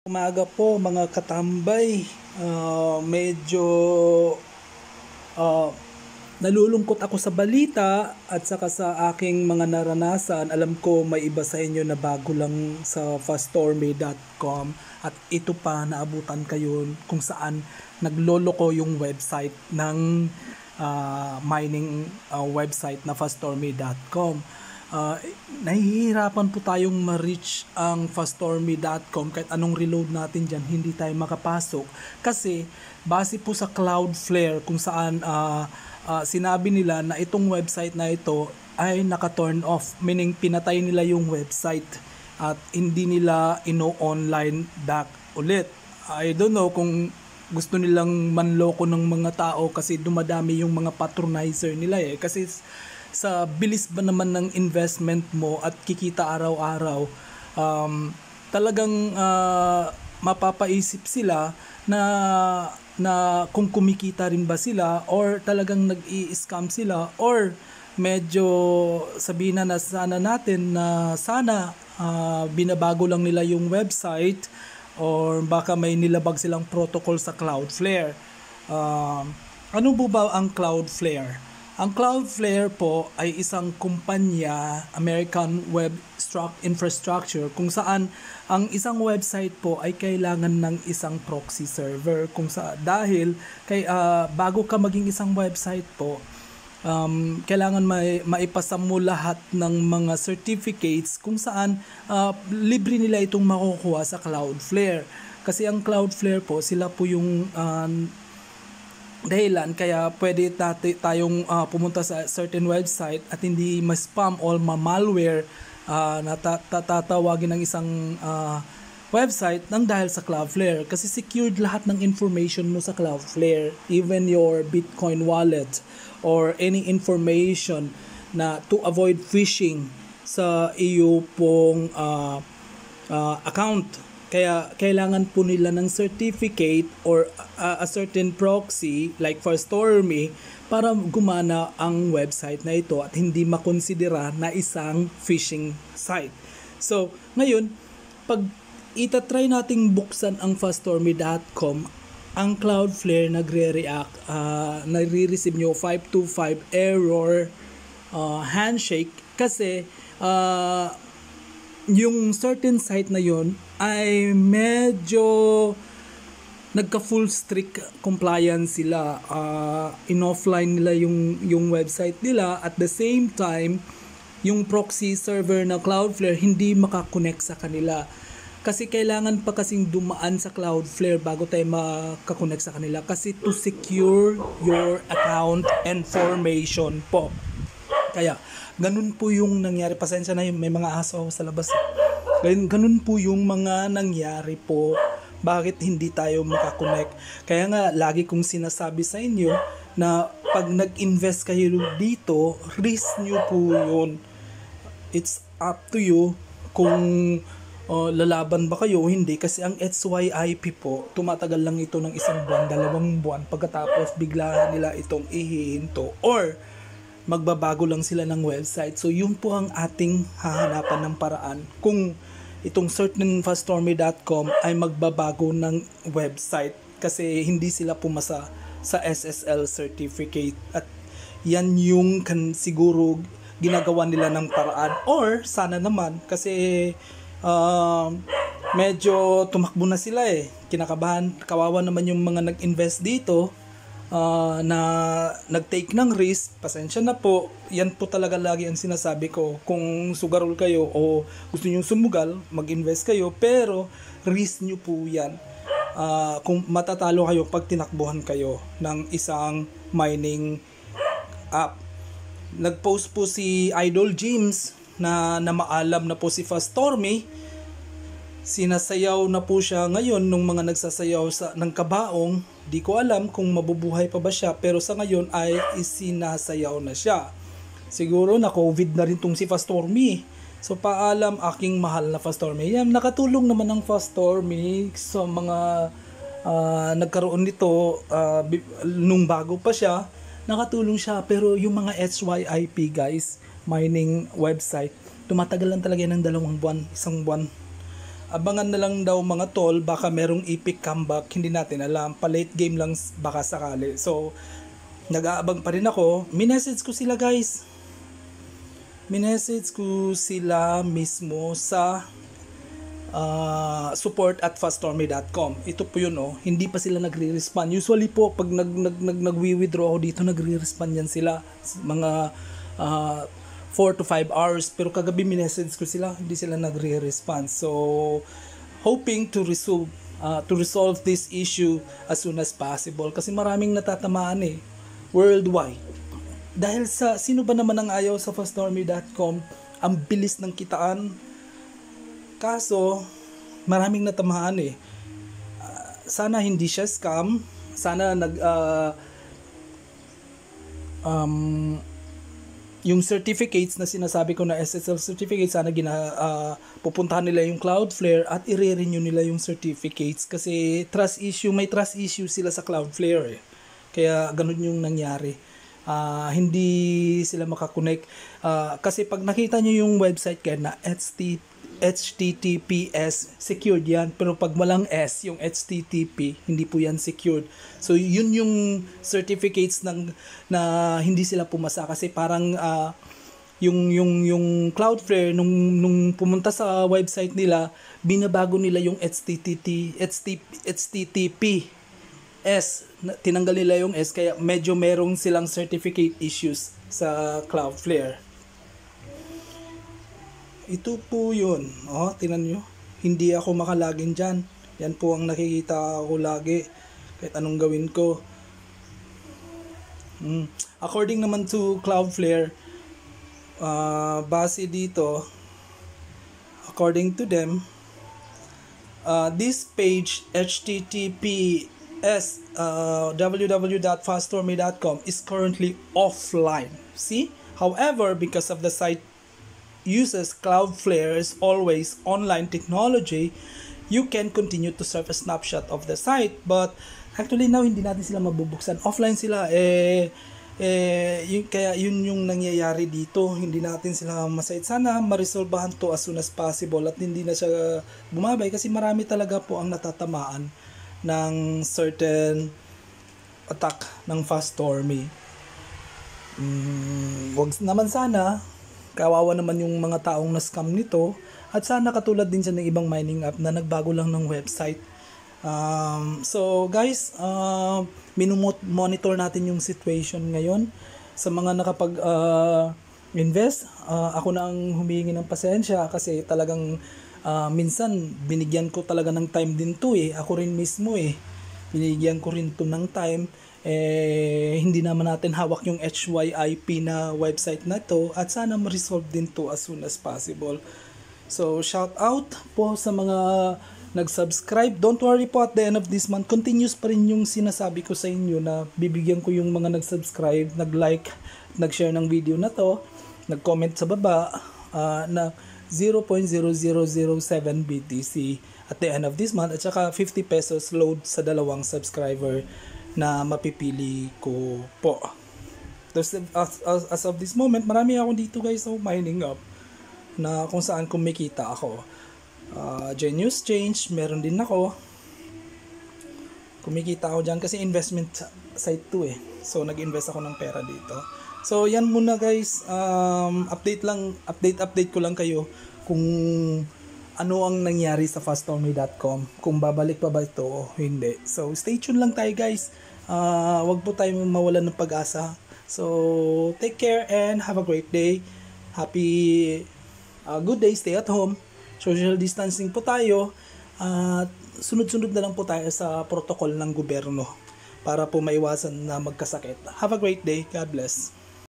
Umaga po mga katambay. Medyo ah, nalulungkot ako sa balita at saka sa aking mga naranasan. Alam ko may iba sa inyo na bago lang sa fastorme.com at ito pa naabutan kayo kung saan nagloloko yung website ng mining website na fastorme.com. Uh, Nahihirapan po tayong ma-reach ang fastorme.com kahit anong reload natin dyan, hindi tayo makapasok kasi base po sa Cloudflare kung saan sinabi nila na itong website na ito ay naka-turn off, meaning pinatay nila yung website at hindi nila ino-online back ulit. I don't know kung gusto nilang manloko ng mga tao kasi dumadami yung mga patronizer nila kasi sa bilis ba naman ng investment mo at kikita araw-araw, talagang mapapaisip sila na kung kumikita rin ba sila or talagang nag-i-scam sila or medyo sabihin na sana natin na sana binabago lang nila yung website or baka may nilabag silang protocol sa Cloudflare. Ano po ba ang Cloudflare? Ang Cloudflare po ay isang kumpanya, American Web Infrastructure, kung saan ang isang website po ay kailangan ng isang proxy server. Dahil bago ka maging isang website po, kailangan maipasa mo lahat ng mga certificates kung saan libre nila itong makukuha sa Cloudflare. Kasi ang Cloudflare po, sila po yung dahilan kaya pwede tayong pumunta sa certain website at hindi ma-spam or ma-malware na tatawagin ng isang website nang dahil sa Cloudflare kasi secured lahat ng information mo sa Cloudflare, even your Bitcoin wallet or any information na to avoid phishing sa iyo pong account. Kaya kailangan po nila ng certificate or a certain proxy like for Stormy para gumana ang website na ito at hindi makonsidera na isang phishing site. So, ngayon, pag itatry nating buksan ang fastorme.com, ang Cloudflare nagre-react, nare-receive nyo 525 error handshake kasi yung certain site na yon ay medyo nagka-full strict compliance sila. In-offline nila yung website nila at the same time yung proxy server na Cloudflare hindi makakonect sa kanila. Kasi kailangan pa kasing dumaan sa Cloudflare bago tayo makakonect sa kanila kasi to secure your account information po. Kaya ganun po yung nangyari. Pasensya na, may mga aso sa labas. Ganun po yung mga nangyari po. Bakit hindi tayo makakonect? Kaya nga, lagi kong sinasabi sa inyo na pag nag-invest kayo dito, risk nyo po yun. It's up to you kung lalaban ba kayo o hindi. Kasi ang SYIP po, tumatagal lang ito ng 1 buwan, 2 buwan. Pagkatapos bigla nila itong ihihinto or magbabago lang sila ng website. So yun po ang ating hahanapan ng paraan kung itong certain fastorme.com ay magbabago ng website kasi hindi sila pumasa sa SSL certificate at yan yung siguro ginagawa nila ng paraan or sana naman kasi medyo tumakbo na sila kinakabahan, kawawa naman yung mga nag-invest dito na nag-take ng risk. Pasensya na po, yan po talaga lagi ang sinasabi ko. Kung sugarol kayo o gusto nyo sumugal, mag-invest kayo, pero risk nyo po yan. Kung matatalo kayo pag tinakbuhan kayo ng isang mining app. Nag-post po si Idol James na maalam na po si Fastorme. Sinasayaw na po siya ngayon nung mga nagsasayaw ng kabaong. Di ko alam kung mabubuhay pa ba siya, pero sa ngayon ay isinasayaw na siya. Siguro na COVID na rin tong si Fastorme. So paalam aking mahal na Fastorme. Yan, nakatulong naman ang Fastorme sa mga nagkaroon nito nung bago pa siya. Nakatulong siya, pero yung mga SYIP guys, mining website, tumatagal lang talaga ng 2 buwan, 1 buwan. Abangan na lang daw mga tol, baka merong epic comeback, hindi natin alam. Pa-late game lang baka sakali. So, nag-aabang pa rin ako. Minessage ko sila guys. Minessage ko sila mismo sa support at faststormy.com. Ito po yun, oh. Hindi pa sila nagre-respond. Usually po, pag nagwi-withdraw ako dito, nagre-respond yan sila. Mga 4 to 5 hours. Pero kagabi minessage ko sila, hindi sila nagre-respond. So, hoping to resolve this issue as soon as possible. Kasi maraming natatamaan eh. Worldwide. Dahil sa, sino ba naman ang ayaw sa faststormy.com? Ang bilis ng kitaan. Kaso, maraming natamaan eh. Sana hindi siya scam. Sana yung certificates na sinasabi ko na SSL certificates, sana pupuntahan nila yung Cloudflare at i-renew nila yung certificates. Kasi may trust issue sila sa Cloudflare eh. Kaya ganun yung nangyari. Hindi sila makakonect. Kasi pag nakita nyo yung website kaya na HTTPS, secured yan. Pero pag walang S, yung HTTP, hindi po yan secured. So, yun yung certificates na hindi sila pumasa. Kasi parang yung Cloudflare, nung pumunta sa website nila, binabago nila yung HTTPS. Tinanggal nila yung S, kaya medyo merong silang certificate issues sa Cloudflare. Ito po yun. Tinan nyo. Hindi ako makalagin dyan. Yan po ang nakikita ko lagi. Kahit anong gawin ko. According naman to Cloudflare, base dito, according to them, this page, https www.faststormy.com is currently offline. See? However, because of the site uses Cloudflare's always online technology, you can continue to serve a snapshot of the site. But actually now hindi natin sila mabubuksan. Offline sila. Kaya yun yung nangyayari dito. Hindi natin sila masite. Sana ma-resolvehan to as soon as possible at hindi na siya bumabay kasi marami talaga po ang natatamaan ng certain attack ng FastStormy. Wag naman sana. Kawawa naman yung mga taong na-scam nito. At sana katulad din siya ng ibang mining app na nagbago lang ng website. So guys, monitor natin yung situation ngayon. Sa mga nakapag-invest, ako na ang humingi ng pasensya kasi talagang minsan binigyan ko talaga ng time din to eh. Ako rin mismo eh. Binigyan ko rin to ng time. Hindi naman natin hawak yung HYIP na website na to at sana ma-resolve din to as soon as possible. So shout out po sa mga nag-subscribe. Don't worry po, at the end of this month continuous pa rin yung sinasabi ko sa inyo na bibigyan ko yung mga nag-subscribe, nag-like, nag-share ng video na to, nag-comment sa baba na 0.0007 BTC at the end of this month at saka 50 pesos load sa dalawang subscriber na mapipili ko po. As of this moment, marami ako dito guys sa mining up na kung saan kumikita ako. Genius Change, meron din ako. Kumikita ako dyan kasi investment site to eh. So nag-invest ako ng pera dito. So yan muna guys, update ko lang kayo kung ano ang nangyari sa faststormy.com, kung babalik pa ba ito o hindi. So stay tuned lang tayo guys. Wag po tayo mawalan ng pag-asa. So take care and have a great day. Good day, stay at home. Social distancing po tayo. Sunod-sunod na lang po tayo sa protocol ng gobyerno para po maiwasan na magkasakit. Have a great day. God bless.